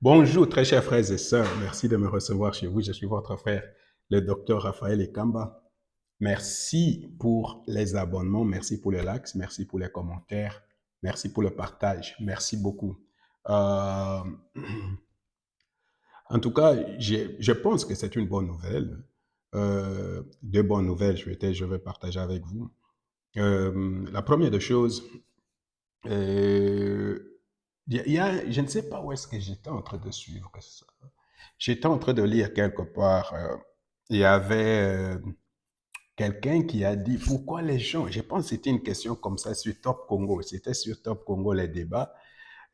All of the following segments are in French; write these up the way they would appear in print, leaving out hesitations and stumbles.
Bonjour, très chers frères et sœurs. Merci de me recevoir chez vous. Je suis votre frère, le docteur Raphaël Ekamba. Merci pour les abonnements, merci pour les likes, merci pour les commentaires, merci pour le partage. Merci beaucoup. Euh, En tout cas, je pense que c'est une bonne nouvelle. Deux bonnes nouvelles, je vais partager avec vous. La première des choses, je ne sais pas où est-ce que j'étais en train de suivre ça. J'étais en train de lire quelque part, il y avait quelqu'un qui a dit pourquoi les gens, je pense que c'était une question comme ça sur Top Congo, c'était sur Top Congo les débats,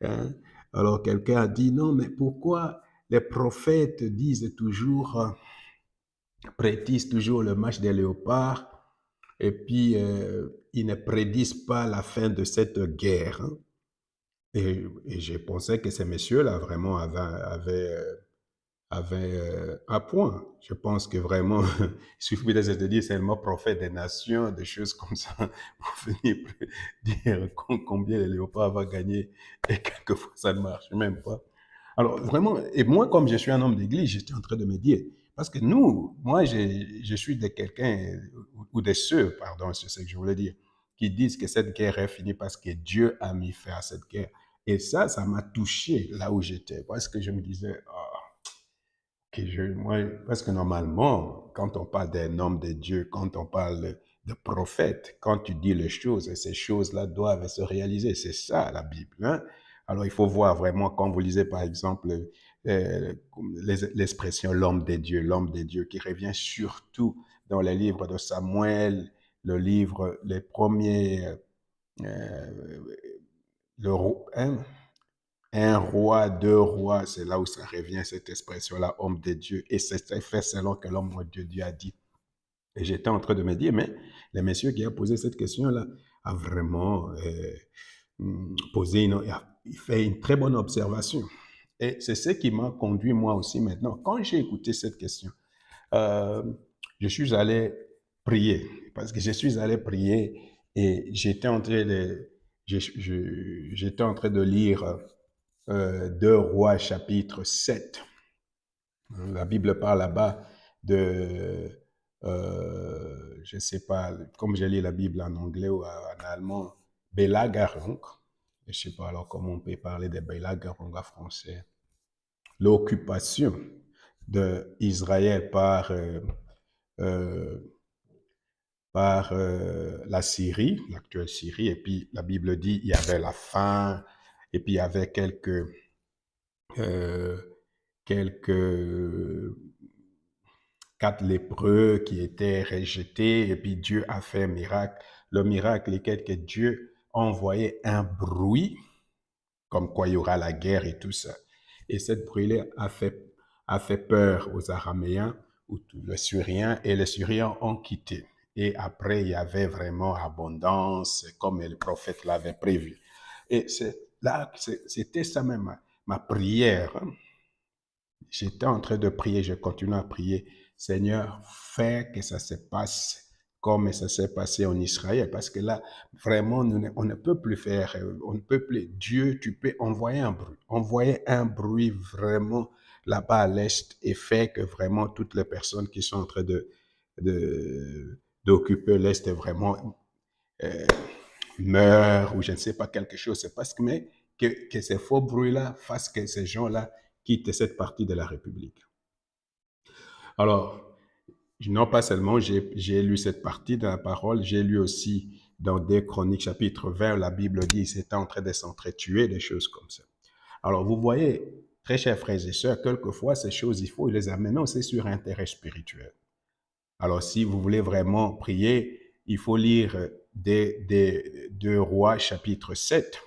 hein. Alors quelqu'un a dit non, mais pourquoi les prophètes disent toujours, prédisent toujours le match des léopards et puis ils ne prédisent pas la fin de cette guerre, hein. Et je pensais que ces messieurs-là vraiment avaient un point. Je pense que vraiment, il suffit de se dire c'est le mot prophète des nations, des choses comme ça, pour venir dire combien les léopards va gagner. Et quelquefois, ça ne marche même pas. Alors, vraiment, et moi, comme je suis un homme d'église, j'étais en train de me dire, parce que moi, je suis de quelqu'un, ou de ceux, pardon, c'est ce que je voulais dire, qui disent que cette guerre est finie parce que Dieu a mis fin à cette guerre. Et ça m'a touché là où j'étais, parce que je me disais, moi, parce que normalement, quand on parle d'un homme de Dieu, quand on parle de prophète, quand tu dis les choses, et ces choses-là doivent se réaliser. C'est ça, la Bible, hein? Alors, il faut voir vraiment, quand vous lisez, par exemple, euh, l'expression l'homme des dieux, qui revient surtout dans les livres de Samuel, les premiers, euh, hein, un roi, deux rois, c'est là où ça revient, cette expression-là, homme de Dieu. Et c'est fait selon que l'homme de Dieu a dit. Et j'étais en train de me dire, mais le monsieur qui a posé cette question-là a vraiment posé il fait une très bonne observation. Et c'est ce qui m'a conduit moi aussi maintenant. Quand j'ai écouté cette question, euh, je suis allé prier. Parce que je suis allé prier et j'étais en train de lire 2 Rois chapitre 7. La Bible parle là-bas de, je ne sais pas, comme j'ai lu la Bible en anglais ou en allemand, Belagerung. Je ne sais pas alors comment on peut parler de Belagerung en français. L'occupation d'Israël euh, la Syrie, l'actuelle Syrie, et puis la Bible dit il y avait la faim, et puis il y avait euh, quelques 4 lépreux qui étaient rejetés, et puis Dieu a fait un miracle. Le miracle est que Dieu a envoyé un bruit, comme quoi il y aura la guerre et tout ça. Et cette bruit-là a fait peur aux Araméens, ou les Syriens, et les Syriens ont quitté. Et après, il y avait vraiment abondance, comme le prophète l'avait prévu. Et c'était ça même ma prière, hein. J'étais en train de prier, je continue à prier. Seigneur, fais que ça se passe comme ça s'est passé en Israël. Parce que là, vraiment, on ne peut plus faire, on ne peut plus. Dieu, tu peux envoyer un bruit. Envoyer un bruit vraiment là-bas à l'Est et faire que vraiment toutes les personnes qui sont en train d'occuper l'Est vraiment euh, meurent ou je ne sais pas quelque chose. C'est parce que, mais, que ces faux bruits-là fassent que ces gens-là quittent cette partie de la République. Alors, non pas seulement j'ai lu cette partie de la parole, j'ai lu aussi dans des Chroniques chapitre 20, la Bible dit qu'ils étaient en train de s'entretuer, des choses comme ça. Alors, vous voyez, très chers frères et sœurs, quelquefois, ces choses, il faut les amener aussi sur intérêt spirituel. Alors, si vous voulez vraiment prier, il faut lire des Rois chapitre 7.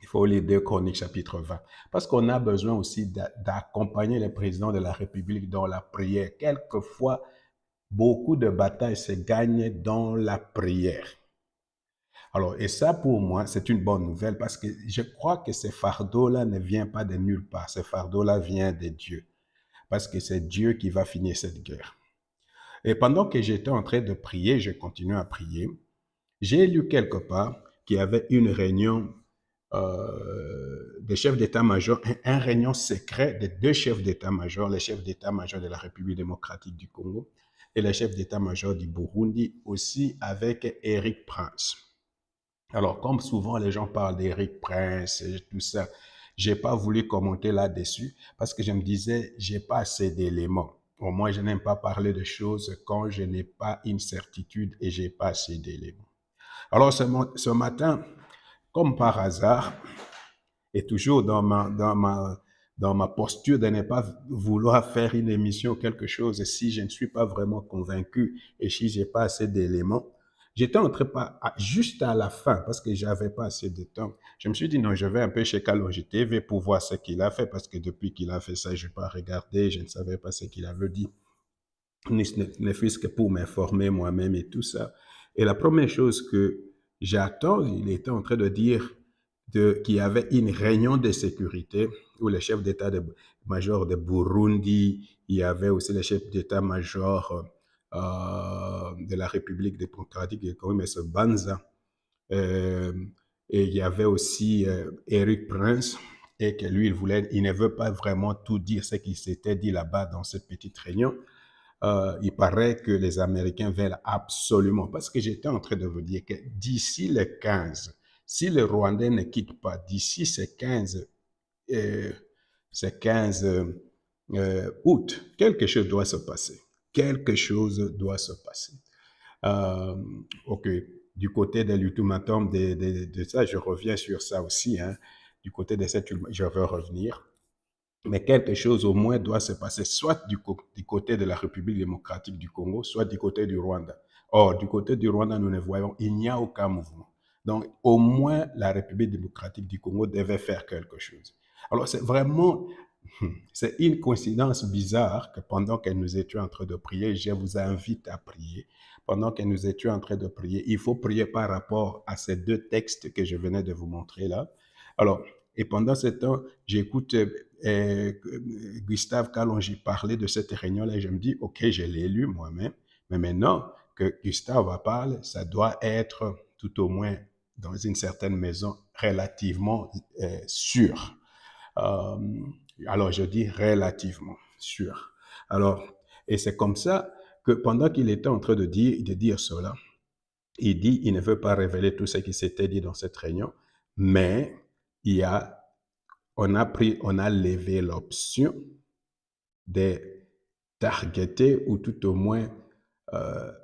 Il faut lire 2 Chroniques chapitre 20. Parce qu'on a besoin aussi d'accompagner les présidents de la République dans la prière. Quelquefois, beaucoup de batailles se gagnent dans la prière. Alors, et ça pour moi, c'est une bonne nouvelle parce que je crois que ce fardeau-là ne vient pas de nulle part. Ce fardeau-là vient de Dieu. Parce que c'est Dieu qui va finir cette guerre. Et pendant que j'étais en train de prier, je continuais à prier. J'ai lu quelque part qu'il y avait une réunion des chefs d'état-major, un réunion secret des deux chefs d'état-major, les chefs d'état-major de la République démocratique du Congo et les chefs d'état-major du Burundi, aussi avec Eric Prince. Alors, comme souvent les gens parlent d'Eric Prince et tout ça, j'ai pas voulu commenter là-dessus parce que je me disais, j'ai pas assez d'éléments. Au moins, je n'aime pas parler de choses quand je n'ai pas une certitude et j'ai pas assez d'éléments. Alors, ce matin, comme par hasard, et toujours dans ma posture de ne pas vouloir faire une émission ou quelque chose si je ne suis pas vraiment convaincu et si je n'ai pas assez d'éléments, j'étais en train pas juste à la fin parce que j'avais pas assez de temps. Je me suis dit non, je vais un peu chez Kalonji TV pour voir ce qu'il a fait parce que depuis qu'il a fait ça, je n'ai pas regardé, je ne savais pas ce qu'il avait dit, ne fût-ce que pour m'informer moi-même et tout ça. Et la première chose que j'attends, il était en train de dire qu'il y avait une réunion de sécurité où les chefs d'état-major de Burundi, il y avait aussi les chefs d'état-major de la République démocratique du Congo, M. Banza, euh, et il y avait aussi Eric Prince, et que lui, il ne veut pas vraiment tout dire ce qui s'était dit là-bas dans cette petite réunion. Il paraît que les Américains veulent absolument, parce que j'étais en train de vous dire que d'ici le 15, si le Rwandais ne quitte pas, d'ici ce 15 août, quelque chose doit se passer. Quelque chose doit se passer. Ok, du côté de l'ultimatum de ça, je reviens sur ça aussi. Hein. Du côté de cette, je vais revenir. Mais quelque chose au moins doit se passer, soit du côté de la République démocratique du Congo, soit du côté du Rwanda. Or, du côté du Rwanda, nous ne voyons, il n'y a aucun mouvement. Donc, au moins, la République démocratique du Congo devait faire quelque chose. Alors, c'est vraiment, c'est une coïncidence bizarre que pendant que nous étions en train de prier, je vous invite à prier. Pendant que nous étions en train de prier, il faut prier par rapport à ces deux textes que je venais de vous montrer là. Alors, et pendant ce temps, j'écoute Gustave Kalonji parler de cette réunion-là et je me dis, OK, je l'ai lu moi-même, mais maintenant que Gustave en parle, ça doit être tout au moins dans une certaine maison relativement sûr. Alors, je dis relativement sûr. Alors, et c'est comme ça que pendant qu'il était en train de dire cela, il dit, il ne veut pas révéler tout ce qui s'était dit dans cette réunion, mais on a levé l'option de targeter ou tout au moins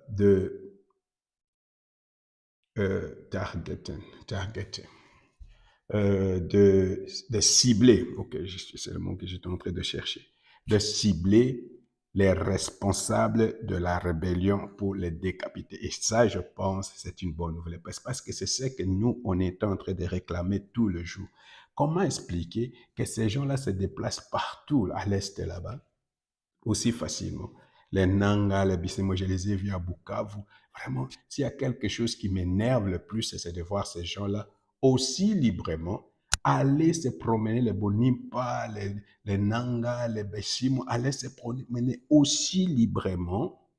de cibler, ok, c'est le mot que j'étais en train de chercher, de cibler les responsables de la rébellion pour les décapiter. Et ça, je pense, c'est une bonne nouvelle parce que c'est ce que nous, on est en train de réclamer tout le jour. Comment expliquer que ces gens-là se déplacent partout à l'est là-bas aussi facilement? Les Nanga, les Bissimo, je les ai vus à Bukavu. Vraiment, s'il y a quelque chose qui m'énerve le plus, c'est de voir ces gens-là aussi librement aller se promener, les Bonimpa, les Nanga, les Bissimo, aller se promener aussi librement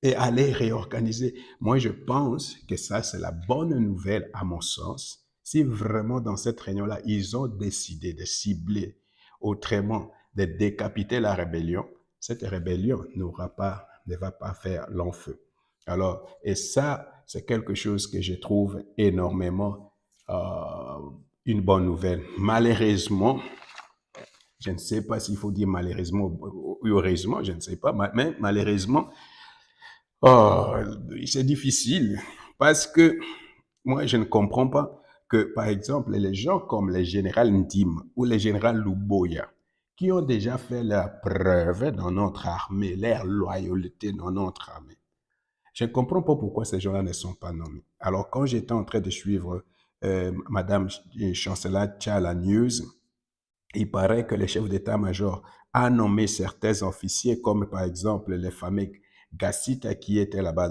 et aller réorganiser. Moi, je pense que ça, c'est la bonne nouvelle à mon sens. Si vraiment dans cette réunion-là, ils ont décidé de cibler autrement, de décapiter la rébellion, cette rébellion ne va pas faire long feu. Alors, et ça, c'est quelque chose que je trouve énormément une bonne nouvelle. Malheureusement, je ne sais pas s'il faut dire malheureusement ou heureusement, je ne sais pas, mais malheureusement, oh, c'est difficile parce que moi, je ne comprends pas que, par exemple, les gens comme le général Ndim ou le général Luboya, qui ont déjà fait leur preuve dans notre armée, leur loyauté dans notre armée, je ne comprends pas pourquoi ces gens-là ne sont pas nommés. Alors, quand j'étais en train de suivre Madame Chancellor Tchala News, il paraît que le chef d'état-major a nommé certains officiers, comme par exemple les fameux Gassita qui étaient là-bas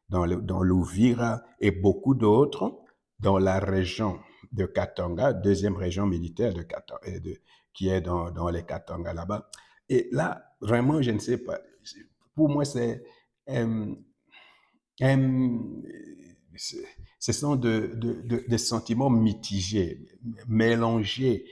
dans l'Ouvira et beaucoup d'autres dans la région de Katanga, deuxième région militaire qui est dans les Katanga là-bas. Et là, vraiment, je ne sais pas. Pour moi, c'est ce sont des sentiments mitigés, mélangés.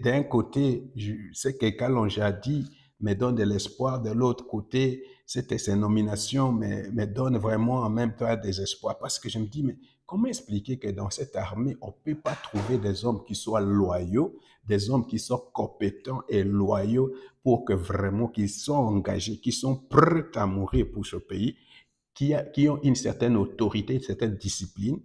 D'un côté, c'est que Kalonji a dit, me donne de l'espoir. De l'autre côté, ces nominations me donnent vraiment en même temps des espoirs. Parce que je me dis, mais comment expliquer que dans cette armée, on ne peut pas trouver des hommes qui soient loyaux, des hommes qui sont compétents et loyaux pour que vraiment qu'ils soient engagés, qui sont prêts à mourir pour ce pays, qui ont une certaine autorité, une certaine discipline,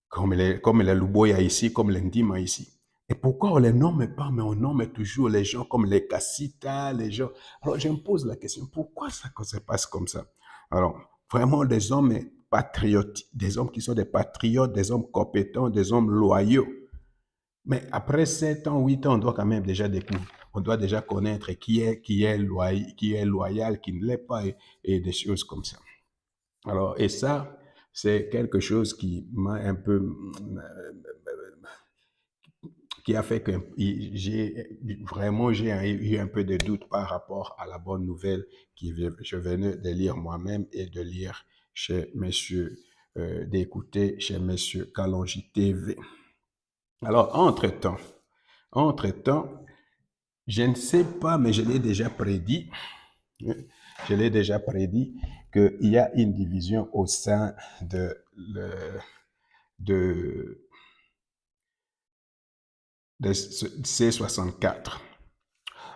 comme les Luboya ici, comme les Ndima ici. Et pourquoi on ne les nomme pas, mais on nomme toujours les gens comme les Kassita, les gens. Alors, je me pose la question, pourquoi ça se passe comme ça? Alors, vraiment des hommes patriotes, des hommes qui sont des patriotes, des hommes compétents, des hommes loyaux. Mais après 7 ans, 8 ans, on doit quand même déjà découvrir. On doit déjà connaître qui est loyal, qui ne l'est pas, et des choses comme ça. Alors, et ça, c'est quelque chose qui m'a un peu, qui a fait que j'ai eu un peu de doute par rapport à la bonne nouvelle que je venais de lire moi-même et de lire chez messieurs, d'écouter chez messieurs Kalonji TV. Alors, entre-temps, je ne sais pas, mais je l'ai déjà prédit, qu'il y a une division au sein de C64.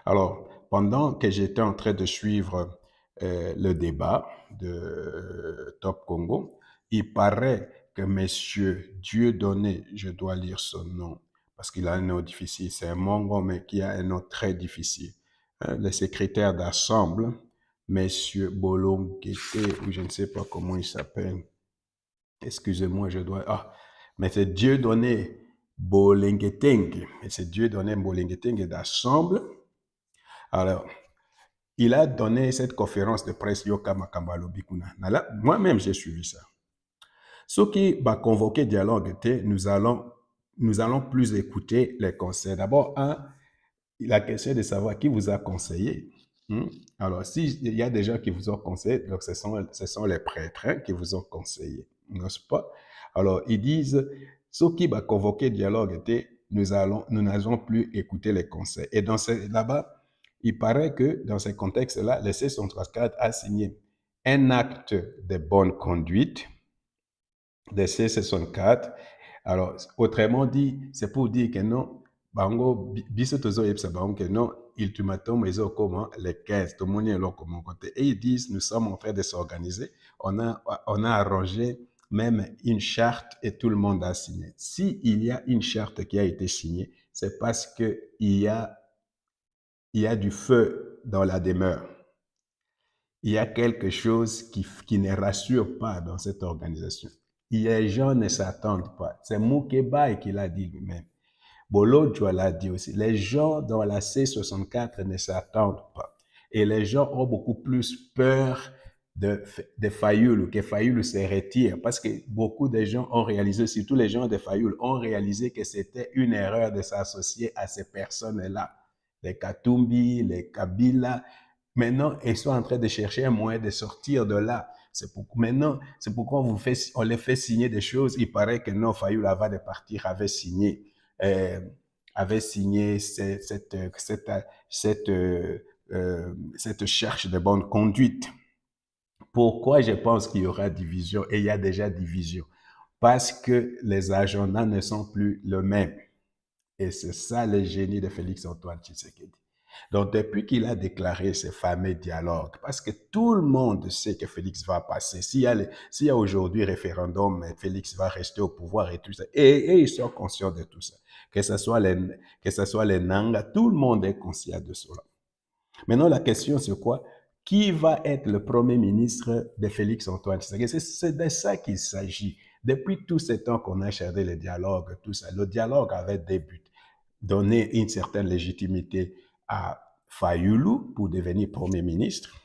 Alors, pendant que j'étais en train de suivre le débat de Top Congo, il paraît que monsieur Dieudonné, je dois lire son nom, parce qu'il a un nom difficile, c'est un Mongo, mais qui a un nom très difficile. Le secrétaire d'Assemble, monsieur Bolongete, ou je ne sais pas comment il s'appelle. Excusez-moi, je dois... Ah, mais c'est Dieudonné Bolengeteng. C'est Dieudonné Bolengeteng d'Assemble. Alors, il a donné cette conférence de presse Yoka Makambalo Bikuna. Moi-même, j'ai suivi ça. Ce qui va convoquer dialogue, nous allons plus écouter les conseils. D'abord, la question de savoir qui vous a conseillé. Alors, s'il y a des gens qui vous ont conseillé, donc ce sont les prêtres qui vous ont conseillé, n'est-ce pas? Alors, ils disent, ce qui va convoquer dialogue, nous n'allons plus écouter les conseils. Et là-bas, il paraît que dans ce contexte-là, le C134 a signé un acte de bonne conduite de C64. Alors, autrement dit, c'est pour dire que non, bango, biso tozo yebsa bango que non, ultimatum ils ont comment les 15, tout le monde est là comme côté. Et ils disent, nous sommes en train de s'organiser. On a arrangé même une charte et tout le monde a signé. Si il y a une charte qui a été signée, c'est parce que il y a du feu dans la demeure. Il y a quelque chose qui ne rassure pas dans cette organisation. Les gens ne s'attendent pas. C'est Moukeba qui l'a dit lui-même. Bolodjo l'a dit aussi. Les gens dans la C64 ne s'attendent pas. Et les gens ont beaucoup plus peur de Fayoulou, que Fayoulou se retire. Parce que beaucoup de gens ont réalisé, surtout les gens de Fayoulou, ont réalisé que c'était une erreur de s'associer à ces personnes-là. Les Katumbi, les Kabila. Maintenant, ils sont en train de chercher un moyen de sortir de là. Maintenant, c'est pourquoi on les fait signer des choses. Il paraît que non, Fayoulou, avant de partir, avait signé cette cherche de bonne conduite. Pourquoi je pense qu'il y aura division? Et il y a déjà division. Parce que les agendas ne sont plus les mêmes. Et c'est ça le génie de Félix-Antoine Tshisekedi. Donc, depuis qu'il a déclaré ce fameux dialogue, parce que tout le monde sait que Félix va passer. S'il y a aujourd'hui référendum, Félix va rester au pouvoir et tout ça. Et ils sont conscients de tout ça. Que ce soit les Nanga, tout le monde est conscient de cela. Maintenant, la question, c'est quoi? Qui va être le premier ministre de Félix-Antoine Tshisekedi? C'est de ça qu'il s'agit. Depuis tout ce temps qu'on a cherché le dialogue, tout ça, le dialogue avait des buts. Donner une certaine légitimité à Fayoulou pour devenir Premier ministre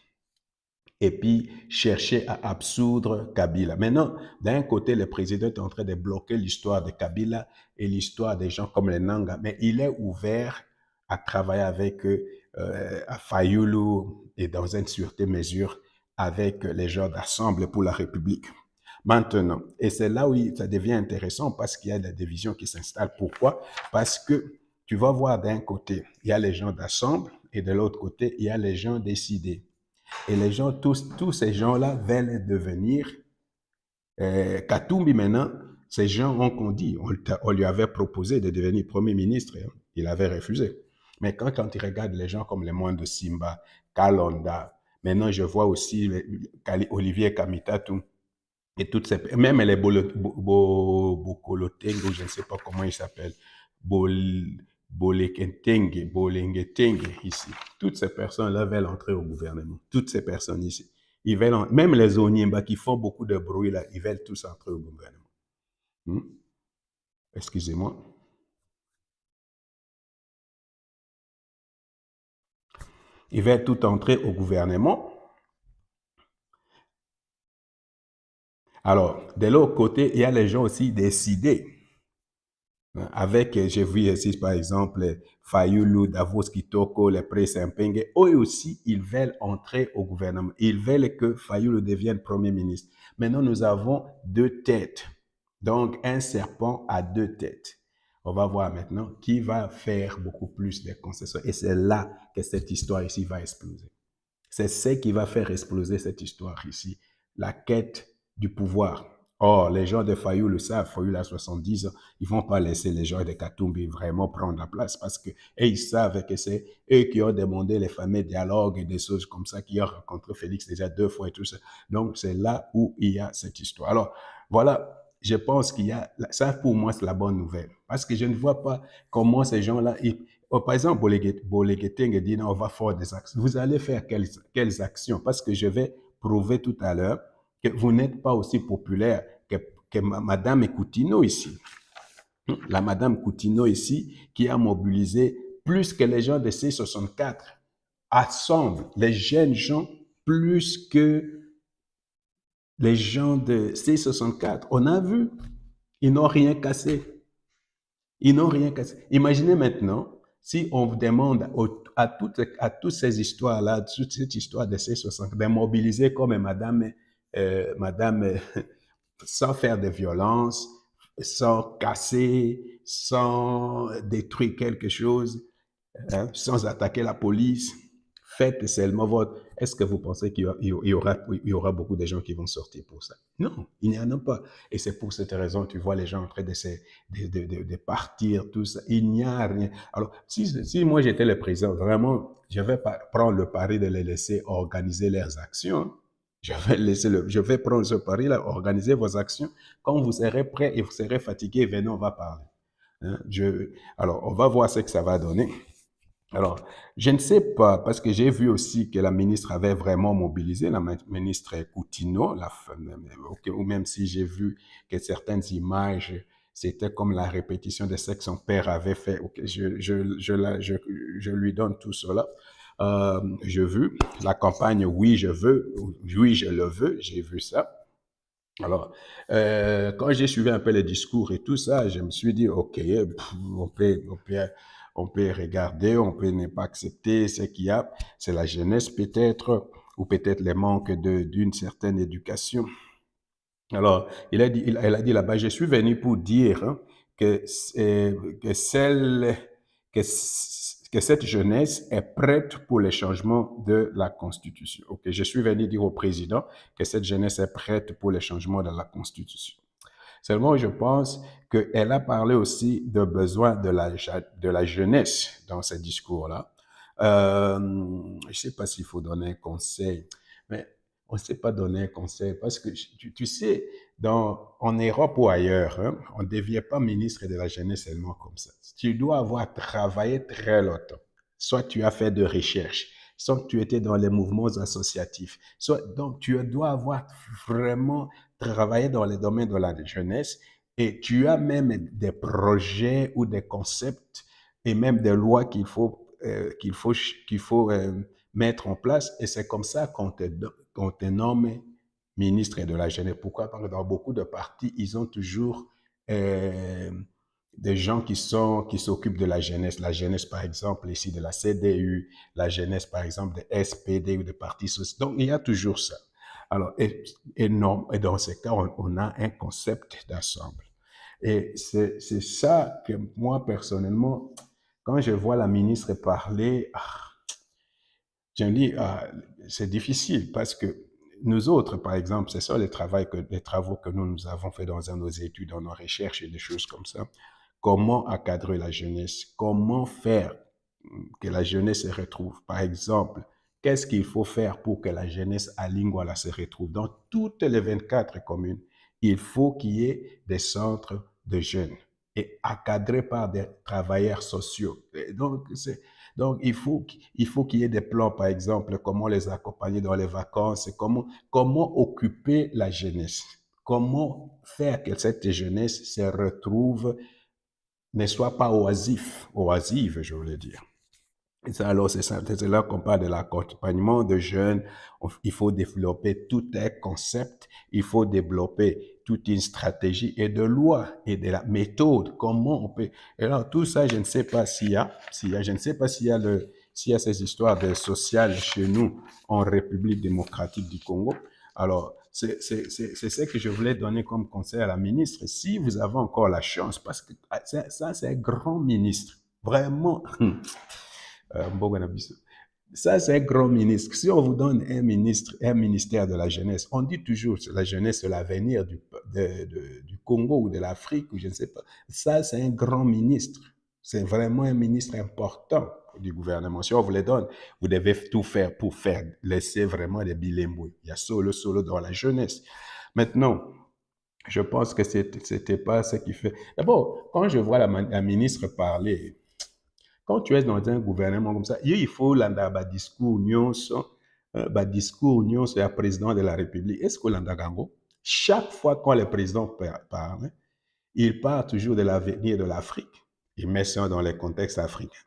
et puis chercher à absoudre Kabila. Maintenant, d'un côté, le président est en train de bloquer l'histoire de Kabila et l'histoire des gens comme les Nanga, mais il est ouvert à travailler avec à Fayoulou et dans une certaine mesure avec les gens d'Assemblée pour la République. Maintenant, et c'est là où ça devient intéressant parce qu'il y a des divisions qui s'installent. Pourquoi? Parce que tu vas voir d'un côté, il y a les gens d'assemble et de l'autre côté, il y a les gens décidés. Et les gens, tous ces gens-là veulent devenir Katumbi maintenant. Ces gens ont qu'on dit, on lui avait proposé de devenir Premier ministre, hein. Il avait refusé. Mais quand il regarde les gens comme les moines de Simba, Kalonda, maintenant je vois aussi Olivier Kamitatu, et toutes ces, même les Bokolotengue, je ne sais pas comment ils s'appellent, Bolengetenge ici. Toutes ces personnes-là veulent entrer au gouvernement. Toutes ces personnes ici. Ils veulent, même les Onyemba qui font beaucoup de bruit là, ils veulent tous entrer au gouvernement. Hmm? Excusez-moi. Ils veulent tout entrer au gouvernement. Alors, de l'autre côté, il y a les gens aussi décidés. Avec, j'ai vu ici par exemple, Fayulu, Davos Kitoko, les Presse Mpenge, eux aussi, ils veulent entrer au gouvernement. Ils veulent que Fayulu devienne Premier ministre. Maintenant, nous avons deux têtes. Donc, un serpent a deux têtes. On va voir maintenant qui va faire beaucoup plus de concessions. Et c'est là que cette histoire ici va exploser. C'est ce qui va faire exploser cette histoire ici, la quête du pouvoir. Or, les gens de Fayou le savent, Fayou a 70 ans, ils ne vont pas laisser les gens de Katumbi vraiment prendre la place parce que ils savent que c'est eux qui ont demandé les fameux dialogues et des choses comme ça, qui ont rencontré Félix déjà 2 fois et tout ça. Donc, c'est là où il y a cette histoire. Alors, voilà, je pense qu'il y a, ça pour moi, c'est la bonne nouvelle. Parce que je ne vois pas comment ces gens-là, par exemple, Bolegeteng dit, non, on va faire des actions. Vous allez faire quelles actions? Parce que je vais prouver tout à l'heure que vous n'êtes pas aussi populaire que Madame Coutinho ici. La Madame Coutinho ici, qui a mobilisé plus que les gens de C64, assemble les jeunes gens plus que les gens de C64. On a vu, ils n'ont rien cassé. Ils n'ont rien cassé. Imaginez maintenant si on vous demande à toutes ces histoires-là, toute cette histoire de C60, de mobiliser comme Madame sans faire de violence, sans casser, sans détruire quelque chose, hein, sans attaquer la police. Faites seulement votre. Est-ce que vous pensez qu'il y aura beaucoup de gens qui vont sortir pour ça? Non, il n'y en a pas. Et c'est pour cette raison, tu vois les gens en train de partir, tout ça. Il n'y a rien. Alors, si moi j'étais le président, vraiment, je vais prendre le pari de les laisser organiser leurs actions. Je vais prendre ce pari-là, organiser vos actions. Quand vous serez prêts et vous serez fatigués, venez, on va parler. Hein, alors, on va voir ce que ça va donner. Alors, je ne sais pas, parce que j'ai vu aussi que la ministre avait vraiment mobilisé, la ministre Coutinho, ou même si j'ai vu que certaines images, c'était comme la répétition de ce que son père avait fait. Okay, je lui donne tout cela. J'ai vu la campagne Oui, je veux, oui, je le veux, j'ai vu ça. Alors, quand j'ai suivi un peu les discours et tout ça, je me suis dit, OK, on peut regarder, on peut ne pas accepter ce qu'il y a. C'est la jeunesse peut-être, ou peut-être les manques d'une certaine éducation. Alors, elle a dit là-bas, je suis venu pour dire hein, que, que, que cette jeunesse est prête pour le changement de la Constitution. Ok, je suis venu dire au président que cette jeunesse est prête pour le changement de la Constitution. Seulement, je pense qu'elle a parlé aussi de besoin de la jeunesse dans ce discours-là. Je ne sais pas s'il faut donner un conseil, mais on ne sait pas donner un conseil parce que tu sais, en Europe ou ailleurs, hein, on ne devient pas ministre de la jeunesse seulement comme ça. Tu dois avoir travaillé très longtemps. Soit tu as fait de recherche, soit tu étais dans les mouvements associatifs, soit donc tu dois avoir vraiment travaillé dans les domaines de la jeunesse et tu as même des projets ou des concepts et même des lois qu'il faut mettre en place et c'est comme ça qu'on te nomme ministre de la jeunesse. Pourquoi? Parce que dans beaucoup de partis, ils ont toujours des gens qui s'occupent de la jeunesse par exemple ici de la CDU, la jeunesse par exemple de SPD ou des partis sociaux. Donc il y a toujours ça. Alors, et non, et dans ces cas, on a un concept d'ensemble. Et c'est ça que moi, personnellement, quand je vois la ministre parler, je me dis, c'est difficile parce que nous autres, par exemple, c'est ça les travaux que nous avons fait dans nos études, dans nos recherches et des choses comme ça. Comment accadrer la jeunesse? Comment faire que la jeunesse se retrouve? Par exemple, qu'est-ce qu'il faut faire pour que la jeunesse à Lingwala se retrouve? Dans toutes les 24 communes, il faut qu'il y ait des centres de jeunes et encadrés par des travailleurs sociaux. Et donc, il faut qu'il y ait des plans, par exemple, comment les accompagner dans les vacances, comment occuper la jeunesse, comment faire que cette jeunesse se retrouve, ne soit pas oisive, je voulais dire. Et ça, alors, c'est là qu'on parle de l'accompagnement de jeunes. Il faut développer tout un concept, il faut développer toute une stratégie et de loi et de la méthode, comment on peut. Et alors, tout ça, je ne sais pas je ne sais pas s'il y a ces histoires de sociales chez nous en République démocratique du Congo. Alors, c'est ce que je voulais donner comme conseil à la ministre. Si vous avez encore la chance, parce que ça c'est un grand ministre, vraiment. Ça, c'est un grand ministre. Si on vous donne un ministère de la jeunesse, on dit toujours que la jeunesse, c'est l'avenir du Congo ou de l'Afrique, ou je ne sais pas. Ça, c'est un grand ministre. C'est vraiment un ministre important du gouvernement. Si on vous le donne, vous devez tout faire pour laisser vraiment des bilingues. Il y a solo dans la jeunesse. Maintenant, je pense que c'était pas ce qui fait. D'abord, quand je vois la ministre parler, quand tu es dans un gouvernement comme ça, il faut landa discours nyonso ya président de la République. Est-ce que landa gango? Chaque fois quand le président parle, il parle toujours de l'avenir de l'Afrique. Il met ça dans les contextes africains.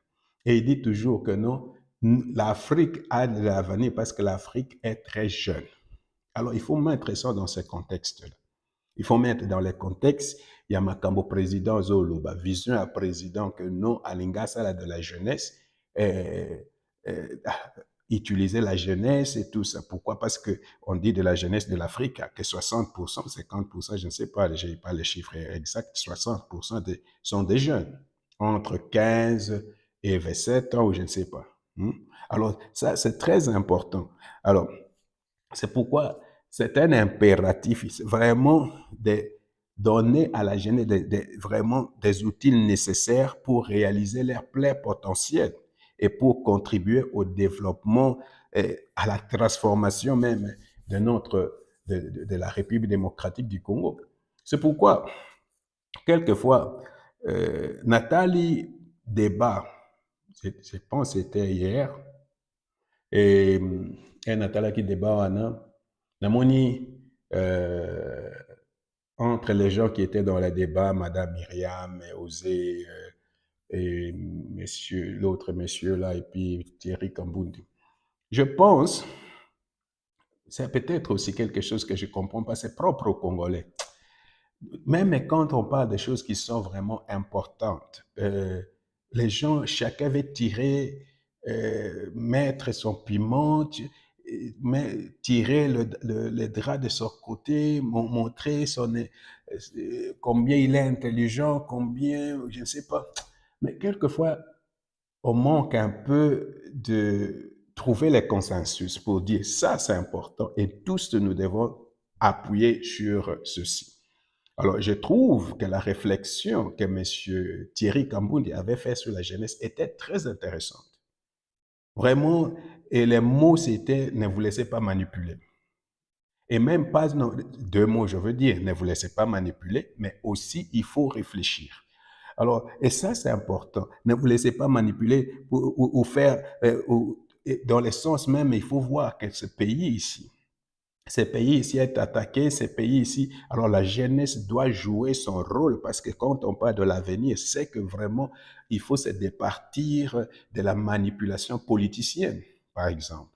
Et il dit toujours que non, l'Afrique a de l'avenir parce que l'Afrique est très jeune. Alors, il faut mettre ça dans ce contexte-là. Il faut mettre dans les contextes, il y a Makambo président Zoloba, vision à président que non, Alingasa de la jeunesse, utiliser la jeunesse et tout ça. Pourquoi? Parce qu'on dit de la jeunesse de l'Afrique que 60%, 50%, je ne sais pas, je n'ai pas les chiffres exacts, 60% sont des jeunes, entre 15 et 27 ans, ou je ne sais pas. Alors, ça, c'est très important. Alors, c'est pourquoi c'est un impératif, vraiment, de donner à la jeunesse vraiment des outils nécessaires pour réaliser leur plein potentiel et pour contribuer au développement et à la transformation même de la République démocratique du Congo. C'est pourquoi, quelquefois, Nathalie débat, je pense que c'était hier, et Nathalie qui débat, namoni, entre les gens qui étaient dans le débat, Madame Myriam, Osé, et l'autre monsieur là, et puis Thierry Kambundi. Je pense, c'est peut-être aussi quelque chose que je ne comprends pas, c'est propre aux Congolais. Même quand on parle de choses qui sont vraiment importantes, les gens, chacun veut tirer, mettre son piment, tirer le drap de son côté, montrer combien il est intelligent, combien, je ne sais pas. Mais quelquefois, on manque un peu de trouver le consensus pour dire ça, c'est important et tous nous devons appuyer sur ceci. Alors, je trouve que la réflexion que M. Thierry Kambundi avait faite sur la jeunesse était très intéressante. Vraiment, et les mots, c'était « ne vous laissez pas manipuler ». Et même pas, non, deux mots, je veux dire, ne vous laissez pas manipuler, mais aussi, il faut réfléchir. Alors, et ça, c'est important. Ne vous laissez pas manipuler ou faire, dans le sens même, il faut voir que ce pays ici est attaqué, ce pays ici, alors la jeunesse doit jouer son rôle parce que quand on parle de l'avenir, c'est que vraiment, il faut se départir de la manipulation politicienne, par exemple.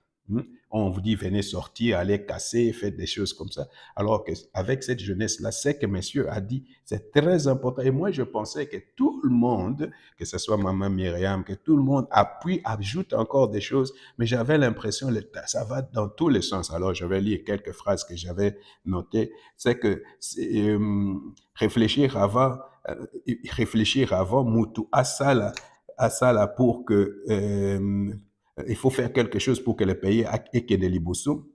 On vous dit, venez sortir, allez casser, faites des choses comme ça. Alors qu'avec cette jeunesse-là, c'est que monsieur a dit, c'est très important. Et moi, je pensais que tout le monde, que ce soit maman Myriam, que tout le monde appuie, ajoute encore des choses, mais j'avais l'impression que ça va dans tous les sens. Alors, je vais lire quelques phrases que j'avais notées. C'est que réfléchir avant, Moutou Asala pour que il faut faire quelque chose pour que le pays ait que de l'Ibosso.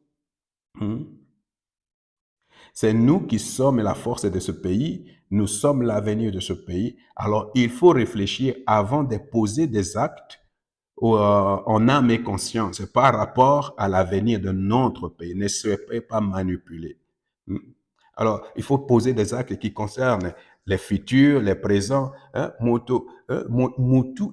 C'est nous qui sommes la force de ce pays, nous sommes l'avenir de ce pays. Alors, il faut réfléchir avant de poser des actes en âme et conscience par rapport à l'avenir de notre pays. Ne soyez pas manipulés. Alors, il faut poser des actes qui concernent les futurs, les présents, Moutou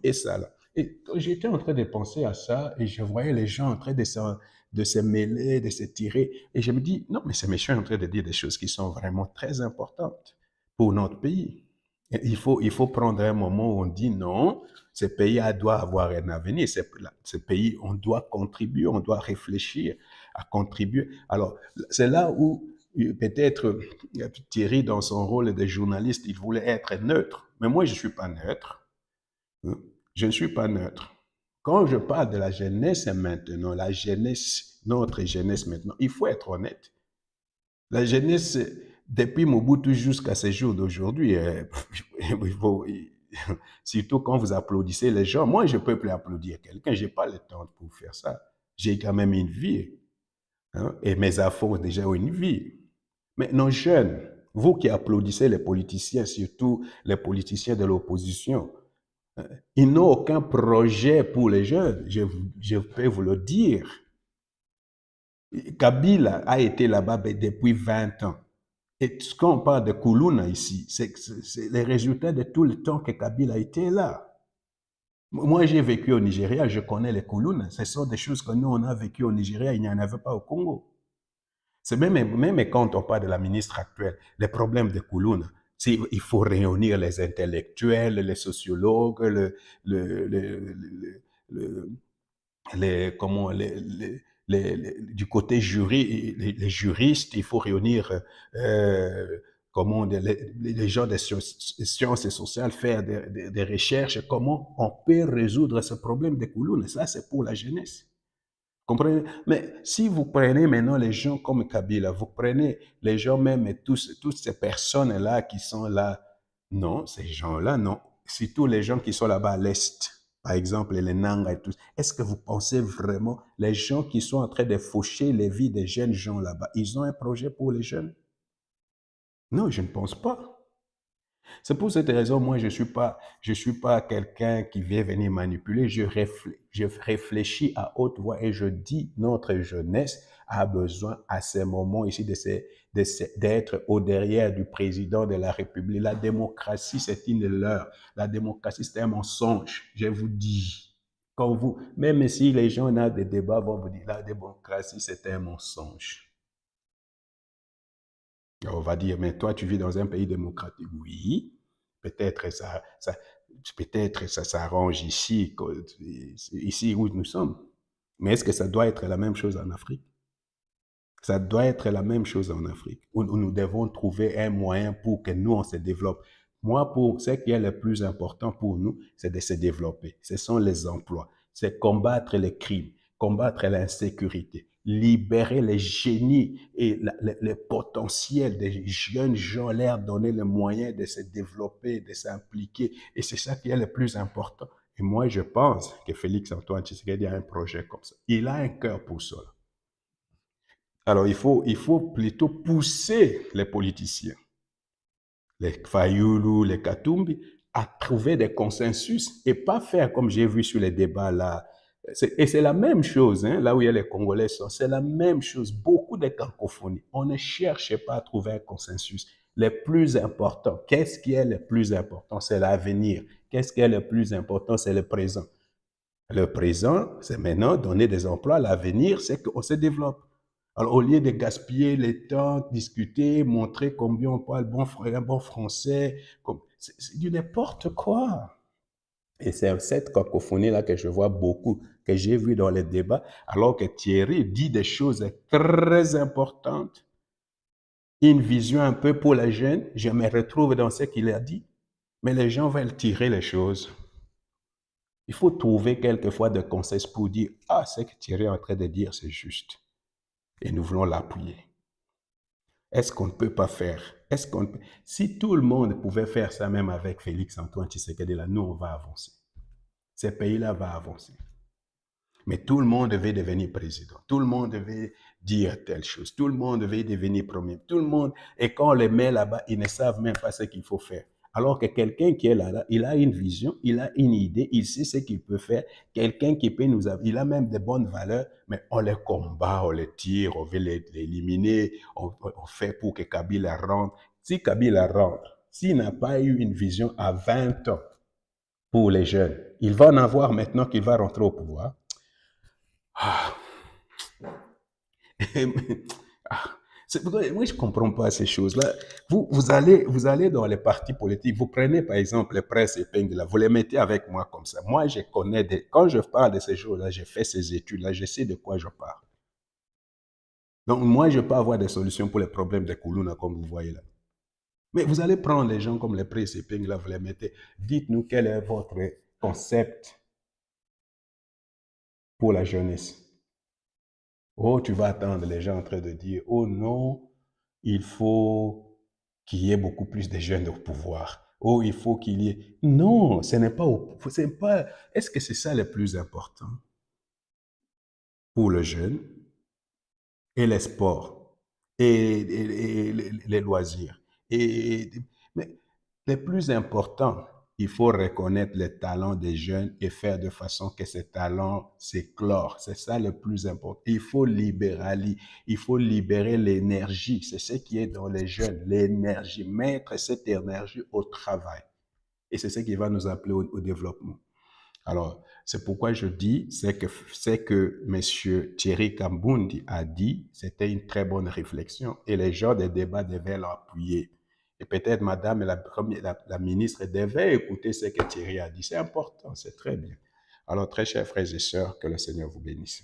et ça. Et j'étais en train de penser à ça et je voyais les gens en train de se mêler, de se tirer. Et je me dis, non, mais ces méchants sont en train de dire des choses qui sont vraiment très importantes pour notre pays. Et il faut prendre un moment où on dit non, ce pays doit avoir un avenir. Ce pays, on doit contribuer, on doit réfléchir à contribuer. Alors, c'est là où peut-être Thierry, dans son rôle de journaliste, il voulait être neutre. Mais moi, je ne suis pas neutre. Je ne suis pas neutre. Quand je parle de la jeunesse maintenant, la jeunesse, notre jeunesse maintenant, il faut être honnête. La jeunesse, depuis Mobutu jusqu'à ce jour d'aujourd'hui, surtout quand vous applaudissez les gens, moi, je ne peux plus applaudir quelqu'un, je n'ai pas le temps pour faire ça. J'ai quand même une vie. Et mes enfants déjà ont une vie. Mais non, jeunes, vous qui applaudissez les politiciens, surtout les politiciens de l'opposition, ils n'ont aucun projet pour les jeunes, je peux vous le dire. Kabila a été là-bas depuis 20 ans. Et ce qu'on parle de Koulouna ici, c'est les résultats de tout le temps que Kabila a été là. Moi, j'ai vécu au Nigeria, je connais les Koulouna. Ce sont des choses que nous, on a vécues au Nigeria, il n'y en avait pas au Congo. C'est même quand on parle de la ministre actuelle, les problèmes de Koulouna, il faut réunir les intellectuels, les sociologues, du côté les juristes, il faut réunir les gens des sciences et sociales, faire des recherches, comment on peut résoudre ce problème de Koulouna. Ça, c'est pour la jeunesse. Comprenez? Mais si vous prenez maintenant les gens comme Kabila, vous prenez les gens même, toutes ces personnes-là qui sont là, non, ces gens-là, non. Surtout les gens qui sont là-bas à l'Est, par exemple les Nanga et tout. Est-ce que vous pensez vraiment, les gens qui sont en train de faucher les vies des jeunes gens là-bas, ils ont un projet pour les jeunes? Non, je ne pense pas. C'est pour cette raison, moi, je suis pas quelqu'un qui vient venir manipuler. Je réfléchis à haute voix et je dis, notre jeunesse a besoin à ces moments ici d'être au derrière du président de la République. La démocratie, c'est une leurre. La démocratie, c'est un mensonge. Je vous dis. Même si les gens ont des débats, vont vous dire, la démocratie, c'est un mensonge. On va dire, mais toi, tu vis dans un pays démocratique. Oui, peut-être ça s'arrange ici, ici où nous sommes. Mais est-ce que ça doit être la même chose en Afrique? Ça doit être la même chose en Afrique, où nous devons trouver un moyen pour que nous, on se développe. Moi, ce qui est le plus important pour nous, c'est de se développer. Ce sont les emplois. C'est combattre les crimes, combattre l'insécurité, libérer les génies et le potentiel des jeunes gens, leur donner les moyens de se développer, de s'impliquer. Et c'est ça qui est le plus important. Et moi, je pense que Félix-Antoine Tshisekedi a un projet comme ça. Il a un cœur pour ça. Alors, il faut plutôt pousser les politiciens, les Fayoulou, les Katumbi, à trouver des consensus et pas faire comme j'ai vu sur les débats là. Et c'est la même chose, hein, là où il y a les Congolais, c'est la même chose. Beaucoup de cacophonies. On ne cherche pas à trouver un consensus. Le plus important, qu'est-ce qui est le plus important? C'est l'avenir. Qu'est-ce qui est le plus important? C'est le présent. Le présent, c'est maintenant donner des emplois. L'avenir, c'est qu'on se développe. Alors, au lieu de gaspiller le temps, discuter, montrer combien on parle un bon français, c'est du n'importe quoi. Et c'est cette cacophonie-là que je vois beaucoup, que j'ai vu dans les débats, alors que Thierry dit des choses très importantes, une vision un peu pour les jeunes. Je me retrouve dans ce qu'il a dit, mais les gens veulent tirer les choses. Il faut trouver quelquefois des conseils pour dire, ah, ce que Thierry est en train de dire, c'est juste. Et nous voulons l'appuyer. Est-ce qu'on ne peut pas faire? Est-ce qu'on peut... Si tout le monde pouvait faire ça même avec Félix-Antoine Tshisekedi, là, nous, on va avancer. Ces pays-là vont avancer. Mais tout le monde veut devenir président. Tout le monde veut dire telle chose. Tout le monde veut devenir premier. Tout le monde. Et quand on les met là-bas, ils ne savent même pas ce qu'il faut faire. Alors que quelqu'un qui est là, il a une vision, il a une idée, il sait ce qu'il peut faire. Quelqu'un qui peut nous... Il a même de bonnes valeurs, mais on les combat, on les tire, on veut l'éliminer, on fait pour que Kabila rentre. Si Kabila rentre, s'il n'a pas eu une vision à 20 ans pour les jeunes, il va en avoir maintenant qu'il va rentrer au pouvoir. Ah. Moi, je ne comprends pas ces choses-là. Vous allez dans les partis politiques, vous prenez par exemple les Prince Epingue, là, vous les mettez avec moi comme ça. Moi, je connais quand je parle de ces choses-là, j'ai fait ces études-là, je sais de quoi je parle. Donc, moi, je peux avoir des solutions pour les problèmes des Koulouna, comme vous voyez là. Mais vous allez prendre les gens comme les Prince Epingue, là, vous les mettez. Dites-nous quel est votre concept pour la jeunesse. Oh, tu vas attendre les gens en train de dire, oh non, il faut qu'il y ait beaucoup plus de jeunes au pouvoir. Oh, il faut qu'il y ait... Non, ce n'est pas... Est-ce que c'est ça le plus important pour le jeune et les sports et les loisirs? Mais le plus important, il faut reconnaître les talents des jeunes et faire de façon que ces talents s'éclorent. C'est ça le plus important. Il faut libérer l'énergie. C'est ce qui est dans les jeunes, l'énergie. Mettre cette énergie au travail. Et c'est ce qui va nous appeler au développement. Alors, c'est pourquoi je dis, c'est que M. Thierry Kambundi a dit, c'était une très bonne réflexion et les gens des débats devaient l'appuyer. Et peut-être Madame la ministre devait écouter ce que Thierry a dit. C'est important, c'est très bien. Alors, très chers frères et sœurs, que le Seigneur vous bénisse.